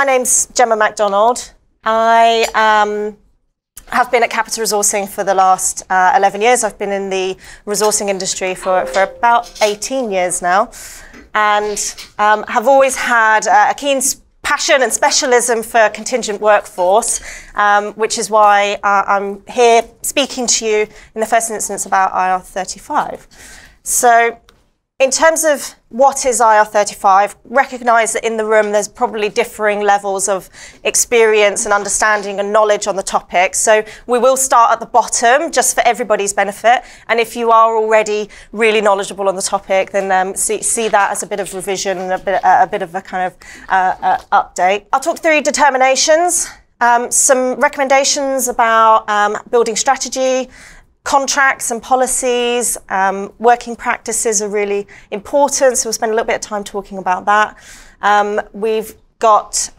my name's Gemma Macdonald. I have been at Capita Resourcing for the last 11 years. I've been in the resourcing industry for about 18 years now, and have always had a keen passion and specialism for contingent workforce, which is why I'm here speaking to you in the first instance about IR35. So in terms of what is IR35, recognise that in the room there's probably differing levels of experience and understanding and knowledge on the topic. So we will start at the bottom just for everybody's benefit. And if you are already really knowledgeable on the topic, then see that as a bit of revision and a bit of a kind of update. I'll talk through determinations, some recommendations about building strategy, contracts and policies, working practices are really important, so we'll spend a little bit of time talking about that. We've got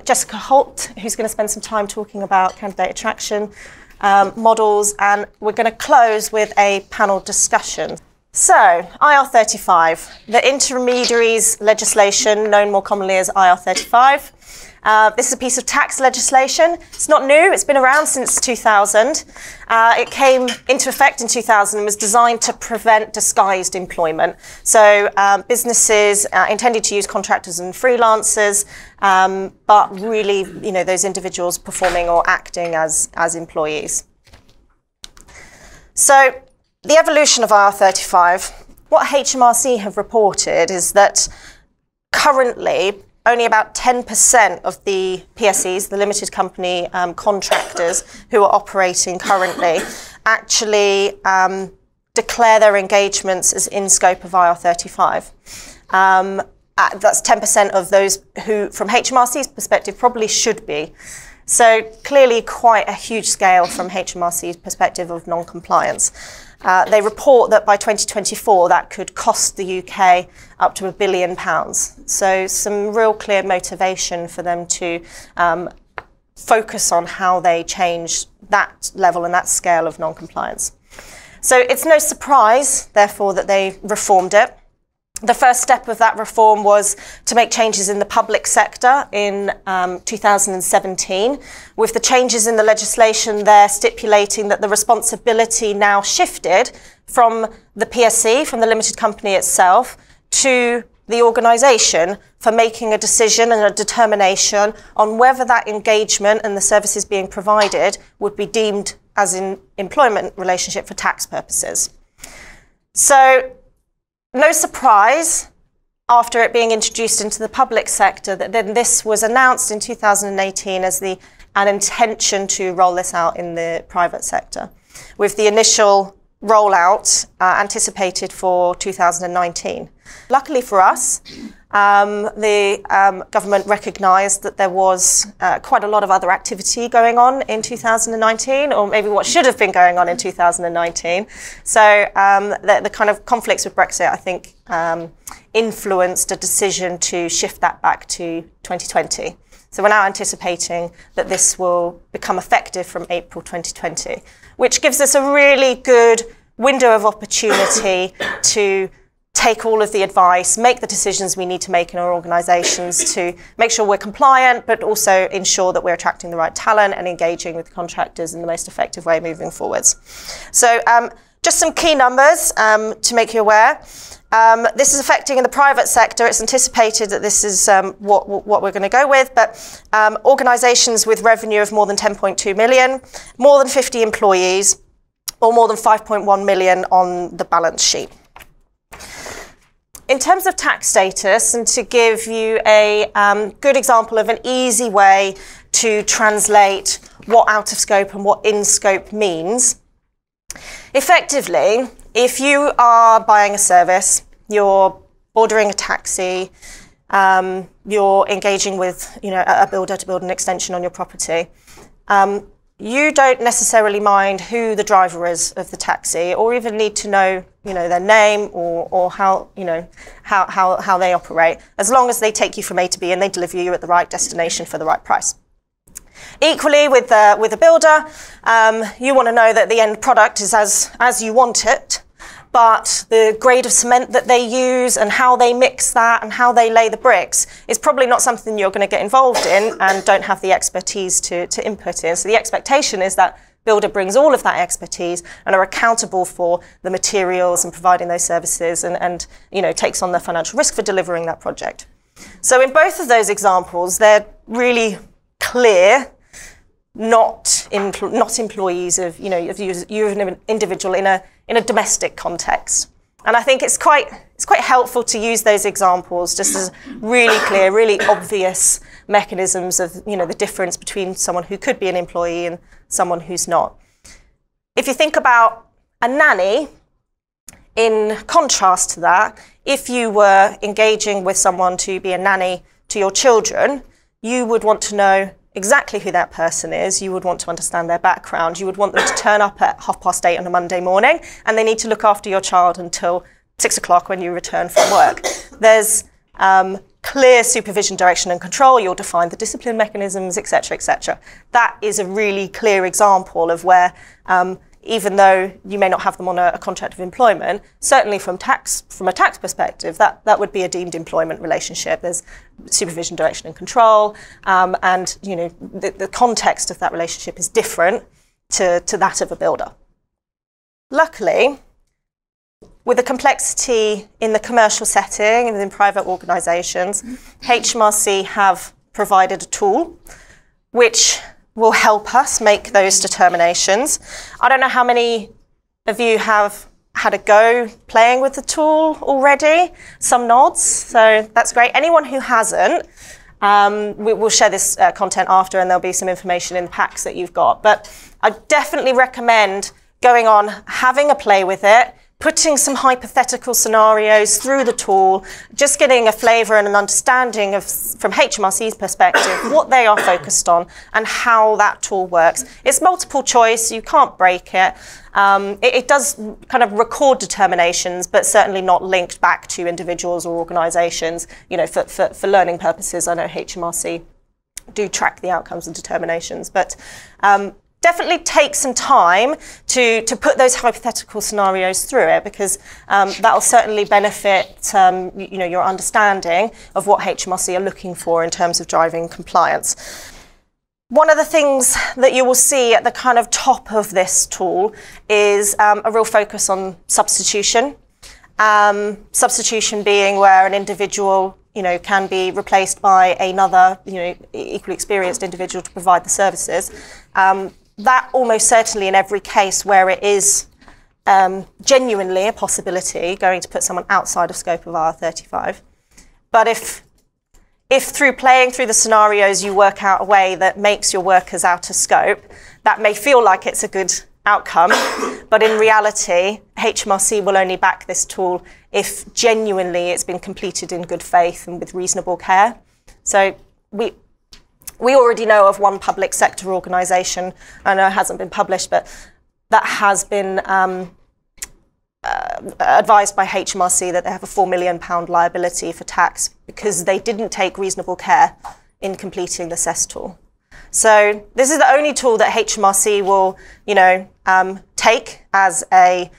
Jessica Holt, who's going to spend some time talking about candidate attraction models, and we're going to close with a panel discussion. So, IR35, the intermediaries legislation, known more commonly as IR35. This is a piece of tax legislation. It's not new, it's been around since 2000. It came into effect in 2000 and was designed to prevent disguised employment. So businesses intended to use contractors and freelancers, but really, those individuals performing or acting as employees. So the evolution of IR35, what HMRC have reported is that currently only about 10% of the PSEs, the limited company contractors who are operating currently, actually declare their engagements as in scope of IR35. That's 10% of those who, from HMRC's perspective, probably should be. So clearly quite a huge scale from HMRC's perspective of non-compliance. They report that by 2024 that could cost the UK up to £1 billion. So some real clear motivation for them to focus on how they change that level and that scale of non-compliance. So it's no surprise, therefore, that they reformed it. The first step of that reform was to make changes in the public sector in 2017, with the changes in the legislation there stipulating that the responsibility now shifted from the PSC, from the limited company itself, to the organisation for making a decision and a determination on whether that engagement and the services being provided would be deemed as an employment relationship for tax purposes. So, no surprise, after it being introduced into the public sector, that then this was announced in 2018 as an intention to roll this out in the private sector, with the initial rollout anticipated for 2019. Luckily for us, the government recognised that there was quite a lot of other activity going on in 2019, or maybe what should have been going on in 2019. So the kind of conflicts with Brexit, I think, influenced a decision to shift that back to 2020. So we're now anticipating that this will become effective from April 2020, which gives us a really good window of opportunity to take all of the advice, make the decisions we need to make in our organisations to make sure we're compliant, but also ensure that we're attracting the right talent and engaging with contractors in the most effective way moving forwards. So just some key numbers to make you aware. This is affecting in the private sector. It's anticipated that this is what we're going to go with, but organisations with revenue of more than 10.2 million, more than 50 employees, or more than 5.1 million on the balance sheet. In terms of tax status, and to give you a good example of an easy way to translate what out of scope and what in scope means, effectively, if you are buying a service, you're ordering a taxi, you're engaging with a builder to build an extension on your property, you don't necessarily mind who the driver is of the taxi, or even need to know, their name or how they operate, as long as they take you from A to B and they deliver you at the right destination for the right price. Equally, with a builder, you want to know that the end product is as you want it, but the grade of cement that they use and how they mix that and how they lay the bricks is probably not something you're going to get involved in and don't have the expertise to input in. So the expectation is that builder brings all of that expertise and are accountable for the materials and providing those services and takes on the financial risk for delivering that project. So in both of those examples, they're really clear, not employees of you as an individual in a domestic context. And I think it's quite helpful to use those examples just as really clear, really obvious mechanisms of the difference between someone who could be an employee and someone who's not. If you think about a nanny, in contrast to that, if you were engaging with someone to be a nanny to your children, you would want to know exactly who that person is. You would want to understand their background. You would want them to turn up at 8:30 on a Monday morning, and they need to look after your child until 6 o'clock when you return from work. There's clear supervision, direction and control. You'll define the discipline mechanisms, etc., etc. That is a really clear example of where, even though you may not have them on a contract of employment, certainly from a tax perspective, that would be a deemed employment relationship. There's supervision, direction and control, and the context of that relationship is different to that of a builder. Luckily, with the complexity in the commercial setting and in private organisations, HMRC have provided a tool which will help us make those determinations. I don't know how many of you have had a go playing with the tool already. Some nods, so that's great. Anyone who hasn't, we'll share this content after, and there'll be some information in the packs that you've got. But I definitely recommend going on, having a play with it, putting some hypothetical scenarios through the tool, just getting a flavour and an understanding of, from HMRC's perspective, what they are focused on and how that tool works. It's multiple choice, you can't break it. It does kind of record determinations, but certainly not linked back to individuals or organisations. For learning purposes, I know HMRC do track the outcomes and determinations, but definitely take some time to put those hypothetical scenarios through it, because that'll certainly benefit your understanding of what HMRC are looking for in terms of driving compliance. One of the things that you will see at the kind of top of this tool is a real focus on substitution. Substitution being where an individual can be replaced by another equally experienced individual to provide the services. That almost certainly in every case where it is genuinely a possibility going to put someone outside of scope of IR35. But if through playing through the scenarios you work out a way that makes your workers out of scope, that may feel like it's a good outcome, but in reality, HMRC will only back this tool if genuinely it's been completed in good faith and with reasonable care. So we already know of one public sector organisation, I know it hasn't been published, but that has been advised by HMRC that they have a £4 million liability for tax because they didn't take reasonable care in completing the CESS tool. So this is the only tool that HMRC will, take as a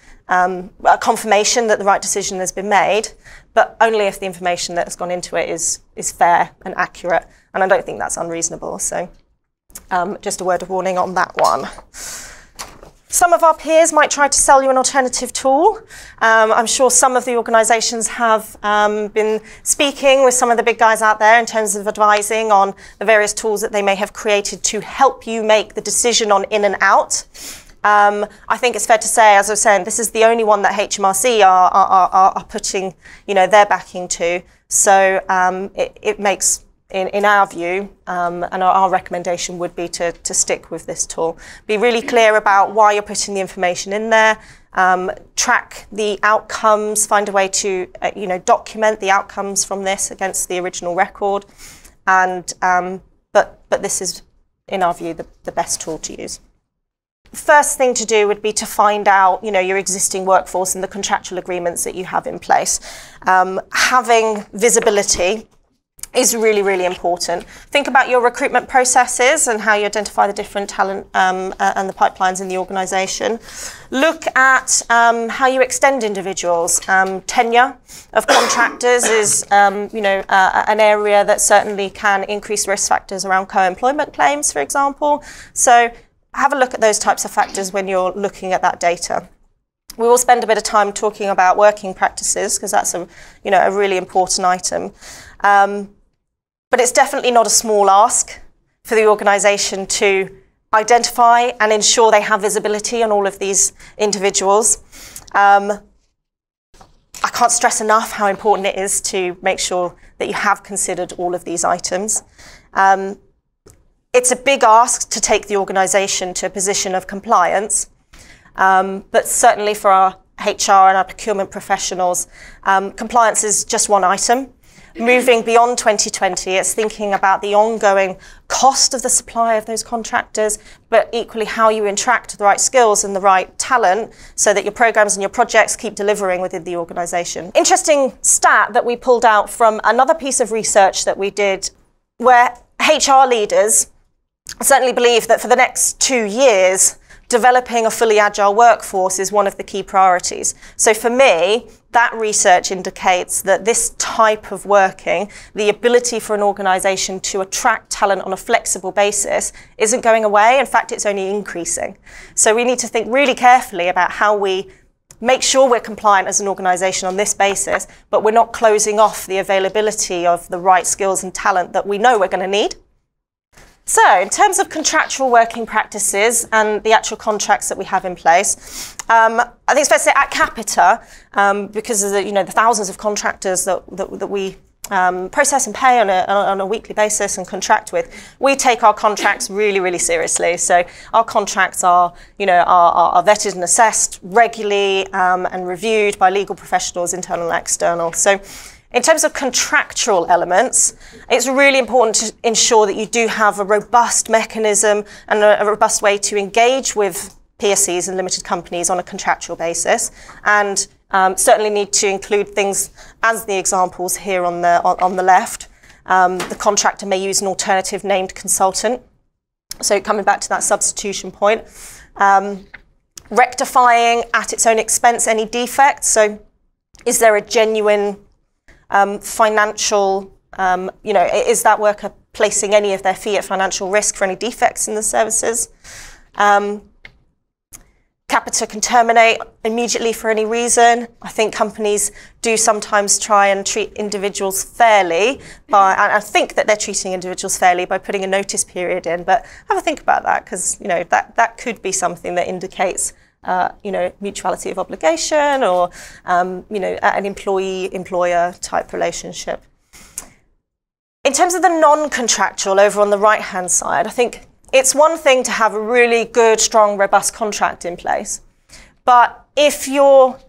confirmation that the right decision has been made, but only if the information that has gone into it is fair and accurate. And I don't think that's unreasonable. So just a word of warning on that one. Some of our peers might try to sell you an alternative tool. I'm sure some of the organisations have been speaking with some of the big guys out there in terms of advising on the various tools that they may have created to help you make the decision on in and out. I think it's fair to say, as I was saying, this is the only one that HMRC are putting their backing to. So it makes, in our view, and our recommendation would be to stick with this tool. Be really clear about why you're putting the information in there, track the outcomes, find a way to document the outcomes from this against the original record, and but this is, in our view, the best tool to use. First thing to do would be to find out, your existing workforce and the contractual agreements that you have in place. Having visibility is really, really important. Think about your recruitment processes and how you identify the different talent and the pipelines in the organisation. Look at how you extend individuals. Tenure of contractors is, an area that certainly can increase risk factors around co-employment claims, for example. So have a look at those types of factors when you're looking at that data. We will spend a bit of time talking about working practices because that's a really important item. But it's definitely not a small ask for the organisation to identify and ensure they have visibility on all of these individuals. I can't stress enough how important it is to make sure that you have considered all of these items. It's a big ask to take the organisation to a position of compliance, but certainly for our HR and our procurement professionals, compliance is just one item. Moving beyond 2020, it's thinking about the ongoing cost of the supply of those contractors, but equally how you attract the right skills and the right talent so that your programs and your projects keep delivering within the organisation. Interesting stat that we pulled out from another piece of research that we did, where HR leaders certainly believe that for the next 2 years, developing a fully agile workforce is one of the key priorities. So for me, that research indicates that this type of working, the ability for an organisation to attract talent on a flexible basis, isn't going away. In fact, it's only increasing. So we need to think really carefully about how we make sure we're compliant as an organisation on this basis, but we're not closing off the availability of the right skills and talent that we know we're going to need. So, in terms of contractual working practices and the actual contracts that we have in place, I think it's fair to say at Capita, because of the thousands of contractors that we process and pay on a weekly basis and contract with, we take our contracts really, really seriously. So our contracts are vetted and assessed regularly and reviewed by legal professionals, internal and external. So, in terms of contractual elements, it's really important to ensure that you do have a robust mechanism and a robust way to engage with PSCs and limited companies on a contractual basis, and certainly need to include things as the examples here on the left. The contractor may use an alternative named consultant. So coming back to that substitution point, rectifying at its own expense any defects. So is there a genuine financial, is that worker placing any of their fee at financial risk for any defects in the services? Capita can terminate immediately for any reason. I think companies do sometimes try and treat individuals fairly, and I think that they're treating individuals fairly by putting a notice period in, but have a think about that, because that could be something that indicates mutuality of obligation or, an employee-employer type relationship. In terms of the non-contractual over on the right-hand side, I think it's one thing to have a really good, strong, robust contract in place. But if your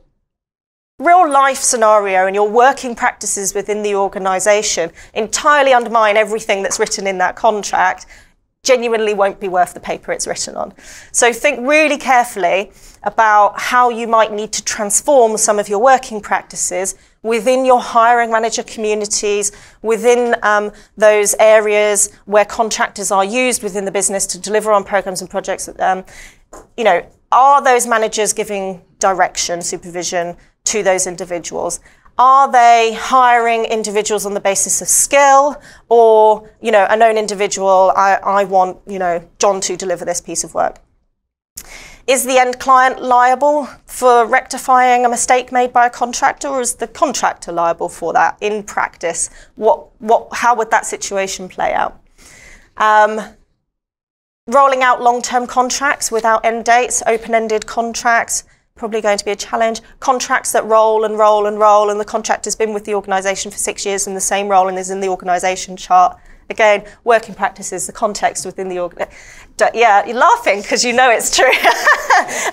real-life scenario and your working practices within the organisation entirely undermine everything that's written in that contract, genuinely won't be worth the paper it's written on. So think really carefully about how you might need to transform some of your working practices within your hiring manager communities, within those areas where contractors are used within the business to deliver on programs and projects. Are those managers giving direction, supervision to those individuals? Are they hiring individuals on the basis of skill, or, a known individual, I want, John to deliver this piece of work? Is the end client liable for rectifying a mistake made by a contractor, or is the contractor liable for that in practice? How would that situation play out? Rolling out long-term contracts without end dates, open-ended contracts, probably going to be a challenge. Contracts that roll and roll and roll, and the contractor's been with the organisation for 6 years in the same role and is in the organisation chart. Again, working practices, the context within the yeah, you're laughing because you know it's true.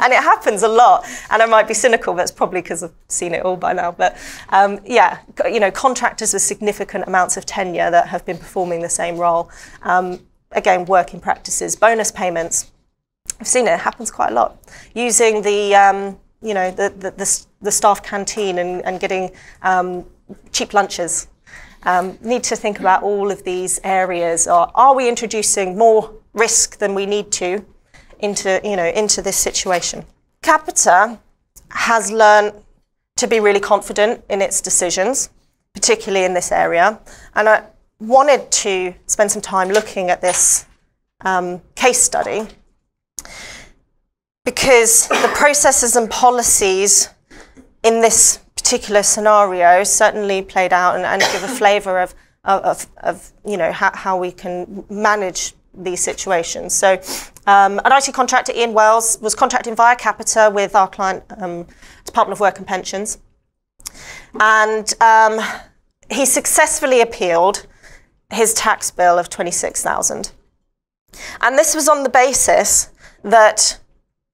And it happens a lot. And I might be cynical, but it's probably because I've seen it all by now. But contractors with significant amounts of tenure that have been performing the same role. Again, working practices, bonus payments. I've seen it happens quite a lot. Using the staff canteen and getting cheap lunches. need to think about all of these areas. Or are we introducing more risk than we need to into this situation? Capita has learned to be really confident in its decisions, particularly in this area. And I wanted to spend some time looking at this case study because the processes and policies in this particular scenario certainly played out and give a flavour of how we can manage these situations. So an IT contractor, Ian Wells, was contracting via Capita with our client, Department of Work and Pensions. And he successfully appealed his tax bill of $26,000. And this was on the basis that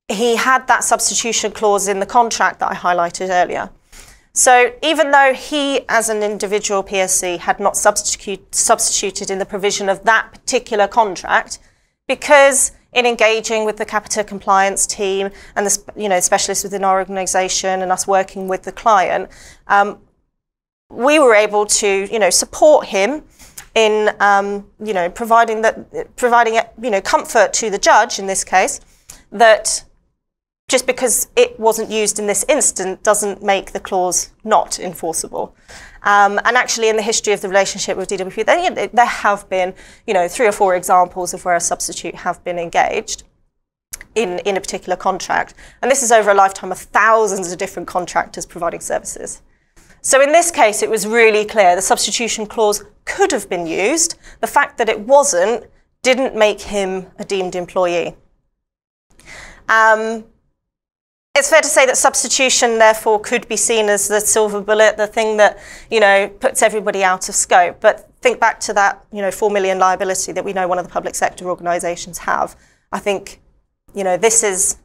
he had that substitution clause in the contract that I highlighted earlier. So even though he, as an individual PSC, had not substituted in the provision of that particular contract, because in engaging with the Capita compliance team and the specialists within our organisation and us working with the client, we were able to support him in providing comfort to the judge in this case that just because it wasn't used in this instant doesn't make the clause not enforceable. And actually in the history of the relationship with DWP, there have been 3 or 4 examples of where a substitute have been engaged in a particular contract. And this is over a lifetime of thousands of different contractors providing services. So in this case, it was really clear the substitution clause could have been used. The fact that it wasn't didn't make him a deemed employee. It's fair to say that substitution, therefore, could be seen as the silver bullet, the thing that, puts everybody out of scope. But think back to that, $4 million liability that we know one of the public sector organisations have. I think, this is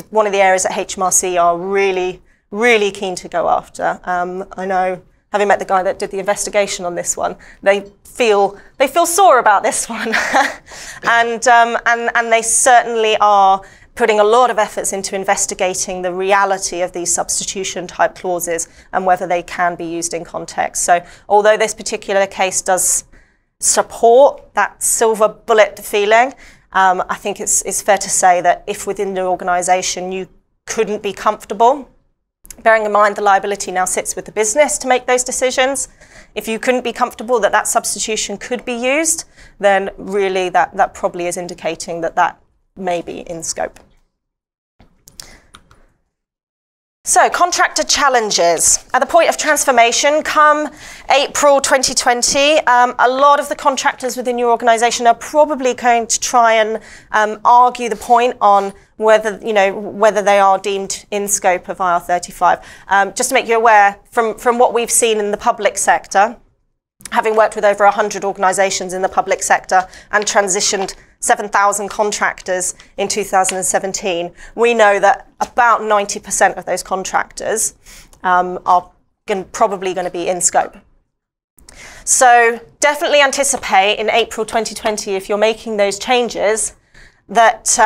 one of the areas that HMRC are really, really keen to go after. I know, having met the guy that did the investigation on this one, they feel sore about this one, and they certainly are putting a lot of efforts into investigating the reality of these substitution type clauses and whether they can be used in context. So although this particular case does support that silver bullet feeling, I think it's fair to say that if within the organisation you couldn't be comfortable, bearing in mind the liability now sits with the business to make those decisions, if you couldn't be comfortable that substitution could be used, then really that probably is indicating that may be in scope. So, contractor challenges. At the point of transformation, come April 2020, a lot of the contractors within your organisation are probably going to try and argue the point on whether they are deemed in scope of IR35. Just to make you aware, from what we've seen in the public sector, having worked with over 100 organisations in the public sector and transitioned 7,000 contractors in 2017, we know that about 90% of those contractors are probably going to be in scope. So definitely anticipate in April 2020, if you're making those changes, that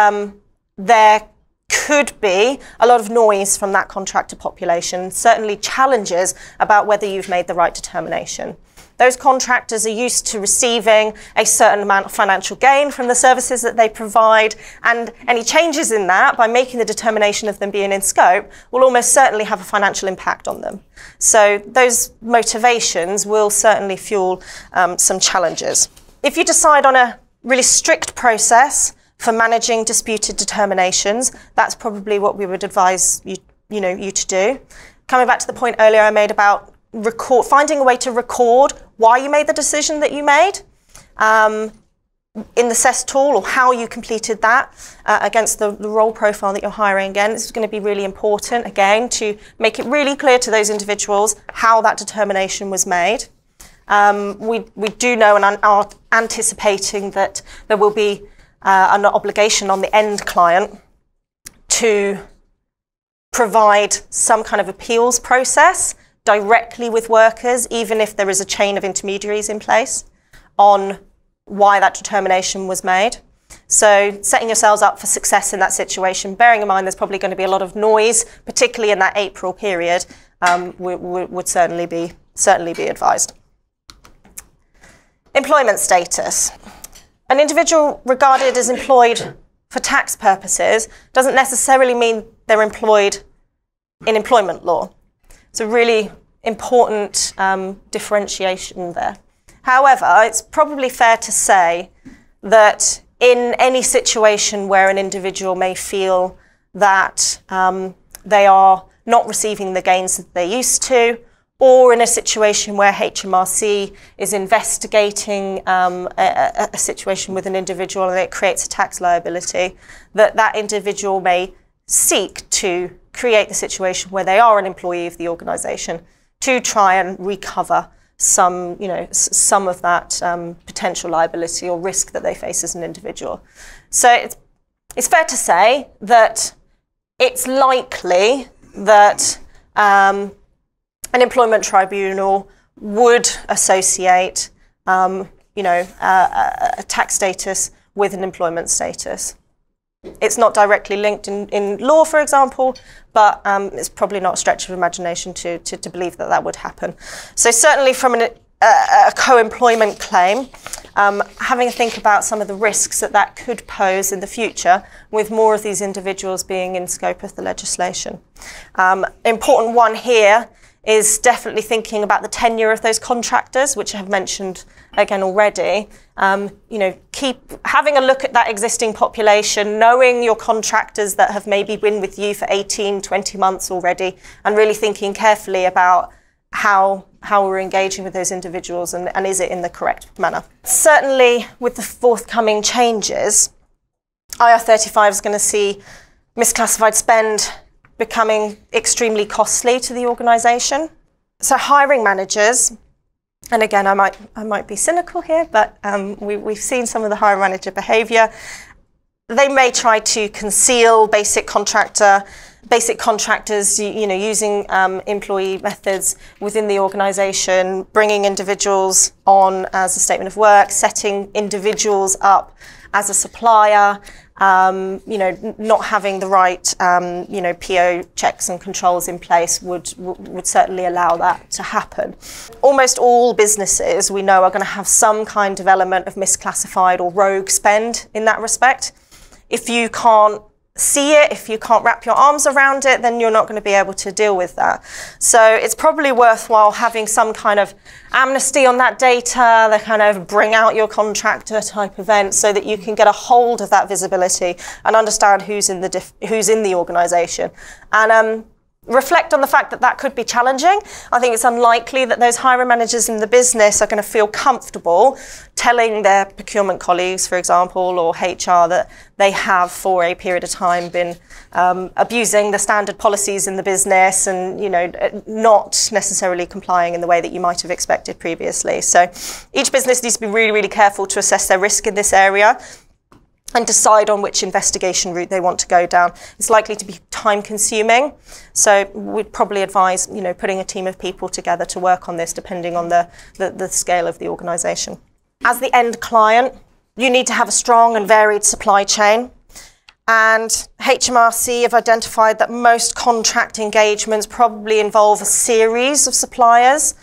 there could be a lot of noise from that contractor population, certainly challenges about whether you've made the right determination. Those contractors are used to receiving a certain amount of financial gain from the services that they provide, and any changes in that, by making the determination of them being in scope, will almost certainly have a financial impact on them. So those motivations will certainly fuel some challenges. If you decide on a really strict process for managing disputed determinations, that's probably what we would advise you to do. Coming back to the point earlier I made about finding a way to record why you made the decision that you made in the CES tool, or how you completed that against the role profile that you're hiring. Again, this is going to be really important, again, to make it really clear to those individuals how that determination was made. We do know and are anticipating that there will be an obligation on the end client to provide some kind of appeals process directly with workers, even if there is a chain of intermediaries in place, on why that determination was made. So setting yourselves up for success in that situation, bearing in mind there's probably going to be a lot of noise, particularly in that April period, would certainly be advised. Employment status. An individual regarded as employed for tax purposes doesn't necessarily mean they're employed in employment law. It's a really important differentiation there. However, it's probably fair to say that in any situation where an individual may feel that they are not receiving the gains that they used to, or in a situation where HMRC is investigating a situation with an individual and it creates a tax liability, that individual may seek to create the situation where they are an employee of the organisation to try and recover some of that potential liability or risk that they face as an individual. So it's fair to say that it's likely that an employment tribunal would associate a tax status with an employment status. It's not directly linked in law, for example, but it's probably not a stretch of imagination to believe that that would happen. So certainly from a co-employment claim, having a think about some of the risks that could pose in the future with more of these individuals being in scope of the legislation. Important one here is definitely thinking about the tenure of those contractors, which I have mentioned again already. Keep having a look at that existing population, knowing your contractors that have maybe been with you for 18, 20 months already, and really thinking carefully about how we're engaging with those individuals and is it in the correct manner. Certainly with the forthcoming changes, IR35 is going to see misclassified spend becoming extremely costly to the organisation. So hiring managers, and again I might be cynical here, but we've seen some of the hiring manager behaviour. They may try to conceal basic contractors, using employee methods within the organisation, bringing individuals on as a statement of work, setting individuals up as a supplier, not having the right, PO checks and controls in place would certainly allow that to happen. Almost all businesses we know are going to have some kind of element of misclassified or rogue spend in that respect. If you can't see it, if you can't wrap your arms around it, then you're not going to be able to deal with that. So it's probably worthwhile having some kind of amnesty on that data, the kind of bring out your contractor type event, so that you can get a hold of that visibility and understand who's in the organisation. And reflect on the fact that that could be challenging. I think it's unlikely that those hiring managers in the business are going to feel comfortable telling their procurement colleagues, for example, or HR that they have for a period of time been abusing the standard policies in the business and not necessarily complying in the way that you might have expected previously. So each business needs to be really, really careful to assess their risk in this area and decide on which investigation route they want to go down. It's likely to be time consuming. So we'd probably advise, putting a team of people together to work on this depending on the scale of the organisation. As the end client, you need to have a strong and varied supply chain. And HMRC have identified that most contract engagements probably involve a series of suppliers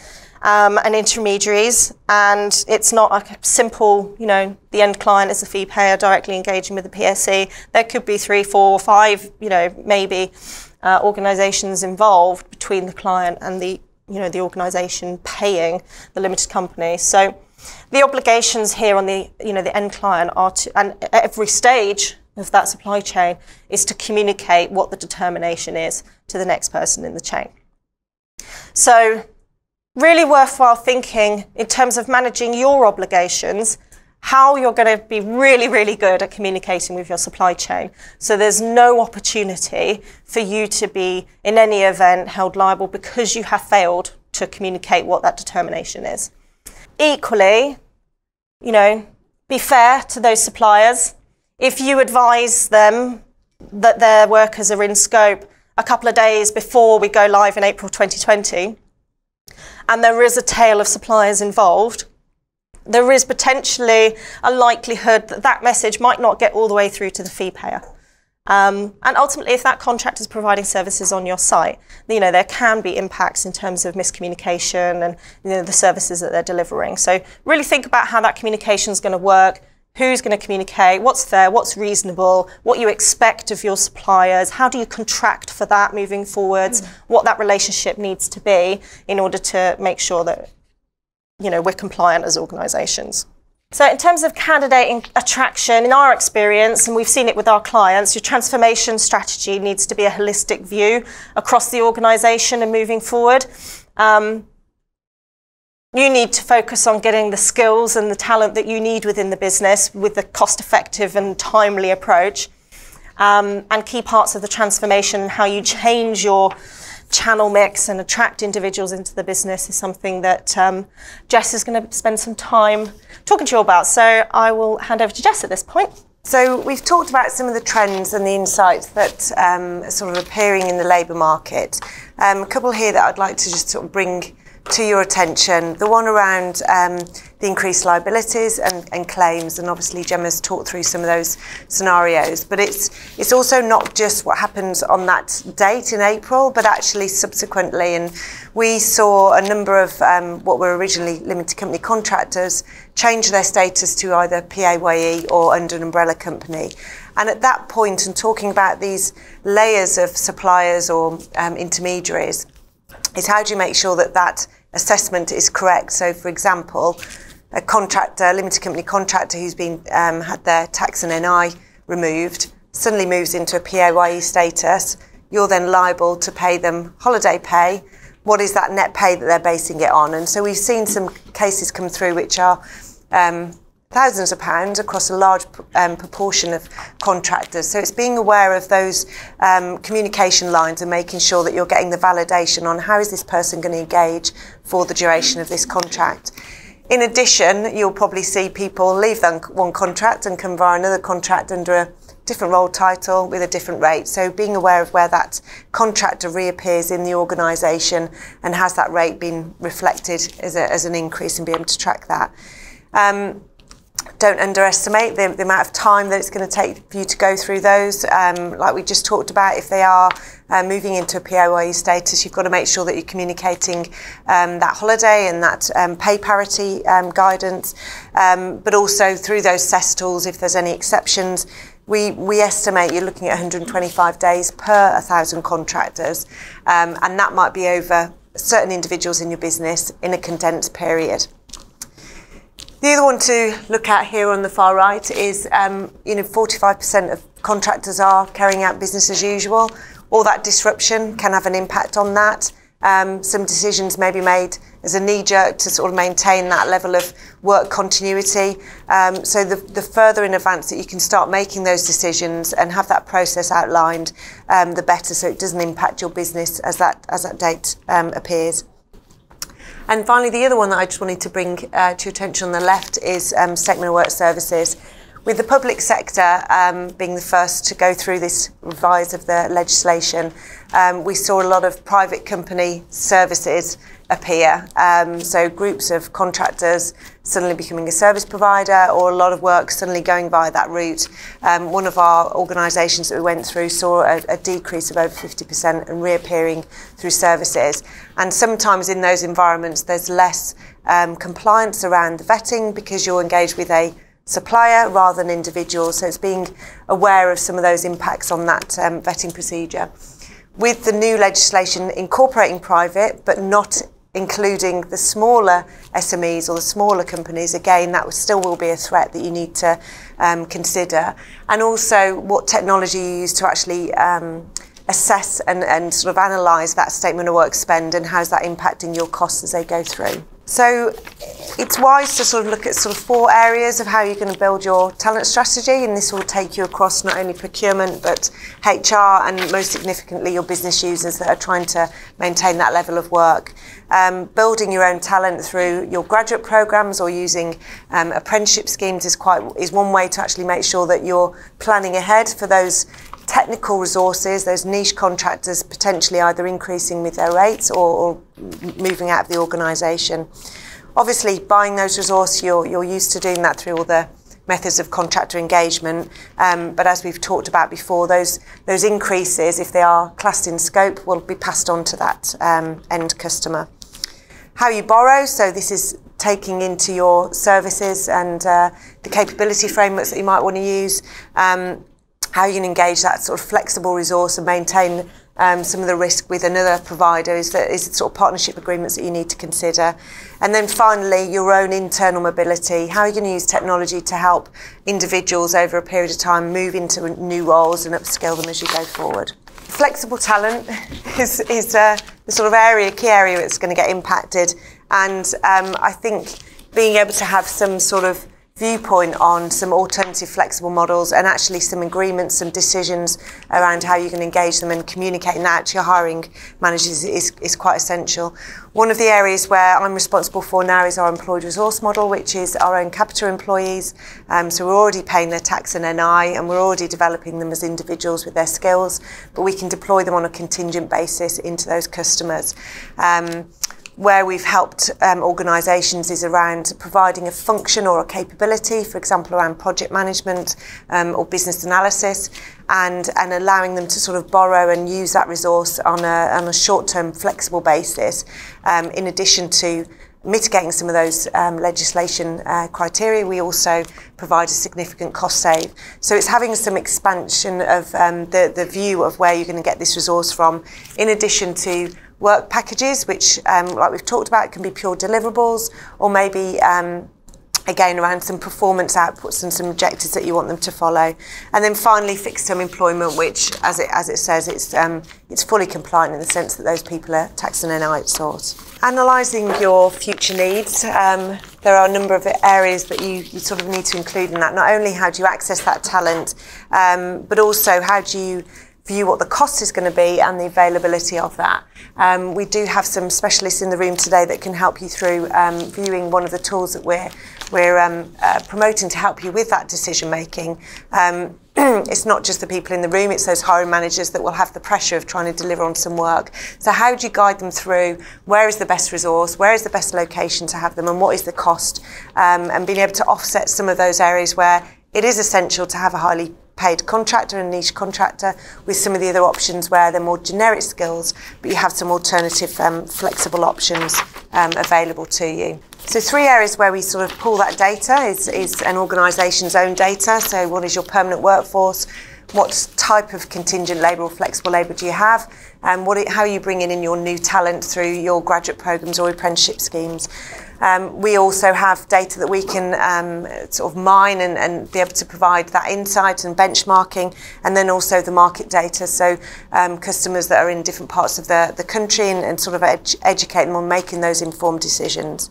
and intermediaries, and it's not a simple, the end client is the fee payer directly engaging with the PSE. There could be 3, 4, 5, maybe organisations involved between the client and the organisation paying the limited company. So the obligations here on the end client are to, and at every stage of that supply chain, is to communicate what the determination is to the next person in the chain. So really worthwhile thinking in terms of managing your obligations, how you're going to be really, really good at communicating with your supply chain. So there's no opportunity for you to be, in any event, held liable because you have failed to communicate what that determination is. Equally, be fair to those suppliers. If you advise them that their workers are in scope a couple of days before we go live in April 2020, and there is a tail of suppliers involved, there is potentially a likelihood that that message might not get all the way through to the fee payer. And ultimately, if that contractor is providing services on your site, there can be impacts in terms of miscommunication and the services that they're delivering. So really think about how that communication is going to work, who's going to communicate, what's fair, what's reasonable, what you expect of your suppliers, how do you contract for that moving forwards, what that relationship needs to be in order to make sure that we're compliant as organisations. So in terms of candidate attraction, in our experience, and we've seen it with our clients, your transformation strategy needs to be a holistic view across the organisation and moving forward. You need to focus on getting the skills and the talent that you need within the business with the cost-effective and timely approach. And key parts of the transformation, how you change your channel mix and attract individuals into the business, is something that Jess is going to spend some time talking to you about. So I will hand over to Jess at this point. So we've talked about some of the trends and the insights that are sort of appearing in the labour market. A couple here that I'd like to just sort of bring to your attention. The one around the increased liabilities and claims, and obviously Gemma's talked through some of those scenarios, but it's also not just what happens on that date in April, but actually subsequently. And we saw a number of what were originally limited company contractors change their status to either PAYE or under an umbrella company. And at that point, and talking about these layers of suppliers or intermediaries, is how do you make sure that that assessment is correct? So, for example, a contractor, a limited company contractor who's been had their tax and NI removed, suddenly moves into a PAYE status. You're then liable to pay them holiday pay. What is that net pay that they're basing it on? And so we've seen some cases come through which are thousands of pounds across a large proportion of contractors. So it's being aware of those communication lines and making sure that you're getting the validation on how is this person going to engage for the duration of this contract. In addition, you'll probably see people leave one contract and come via another contract under a different role title with a different rate. So being aware of where that contractor reappears in the organisation and has that rate been reflected as an increase, and be able to track that. Don't underestimate the amount of time that it's going to take for you to go through those. Like we just talked about, if they are moving into a PAYE status, you've got to make sure that you're communicating that holiday and that pay parity guidance, but also through those CES tools, if there's any exceptions. We estimate you're looking at 125 days per 1,000 contractors, and that might be over certain individuals in your business in a condensed period. The other one to look at here on the far right is, 45% of contractors are carrying out business as usual. All that disruption can have an impact on that. Some decisions may be made as a knee-jerk to sort of maintain that level of work continuity. So the further in advance that you can start making those decisions and have that process outlined, the better, so it doesn't impact your business as that date appears. And finally, the other one that I just wanted to bring to your attention on the left is statement of work services. With the public sector being the first to go through this revise of the legislation, we saw a lot of private company services appear. So groups of contractors suddenly becoming a service provider, or a lot of work suddenly going via that route. One of our organisations that we went through saw a decrease of over 50% and reappearing through services. And sometimes in those environments, there's less compliance around the vetting because you're engaged with a supplier rather than individuals. So it's being aware of some of those impacts on that vetting procedure. With the new legislation incorporating private but not including the smaller SMEs or the smaller companies, again, that still will be a threat that you need to consider. And also what technology you use to actually assess and sort of analyse that statement of work spend, and how's that impacting your costs as they go through. So it's wise to sort of look at sort of 4 areas of how you're going to build your talent strategy, and this will take you across not only procurement but HR and most significantly your business users that are trying to maintain that level of work. Building your own talent through your graduate programs or using apprenticeship schemes is one way to actually make sure that you're planning ahead for those technical resources, those niche contractors potentially either increasing with their rates or moving out of the organisation. Obviously, buying those resources, you're used to doing that through all the methods of contractor engagement. But as we've talked about before, those increases, if they are classed in scope, will be passed on to that end customer. How you borrow, so this is taking into your services and the capability frameworks that you might want to use, how you can engage that sort of flexible resource and maintain some of the risk with another provider is sort of partnership agreements that you need to consider. And then finally, your own internal mobility. How are you going to use technology to help individuals over a period of time move into new roles and upskill them as you go forward? Flexible talent is the sort of key area that's going to get impacted. And I think being able to have some sort of viewpoint on some alternative flexible models and actually some agreements, some decisions around how you can engage them and communicating that to your hiring managers is quite essential. One of the areas where I'm responsible for now is our employed resource model, which is our own Capita employees. So we're already paying their tax and NI, and we're already developing them as individuals with their skills, but we can deploy them on a contingent basis into those customers. Where we've helped organisations is around providing a function or a capability, for example, around project management or business analysis, and allowing them to sort of borrow and use that resource on a short-term flexible basis, in addition to mitigating some of those legislation criteria. We also provide a significant cost save. So it's having some expansion of the view of where you're going to get this resource from, in addition to work packages, which, like we've talked about, can be pure deliverables, or maybe, again, around some performance outputs and some objectives that you want them to follow. And then finally, fixed-term employment, which, as it says, it's fully compliant in the sense that those people are tax and NI at source. Analysing your future needs, there are a number of areas that you sort of need to include in that. Not only how do you access that talent, but also how do you view what the cost is going to be and the availability of that. We do have some specialists in the room today that can help you through viewing one of the tools that we're promoting to help you with that decision making. It's not just the people in the room, it's those hiring managers that will have the pressure of trying to deliver on some work. So how do you guide them through where is the best resource, where is the best location to have them, and what is the cost, and being able to offset some of those areas where it is essential to have a highly paid contractor and niche contractor, with some of the other options where they're more generic skills, but you have some alternative flexible options available to you. So 3 areas where we sort of pull that data is an organisation's own data. So what is your permanent workforce? What type of contingent labour or flexible labour do you have? And how are you bringing in your new talent through your graduate programmes or apprenticeship schemes? We also have data that we can sort of mine and be able to provide that insight and benchmarking, and then also the market data, so customers that are in different parts of the country and sort of educate them on making those informed decisions.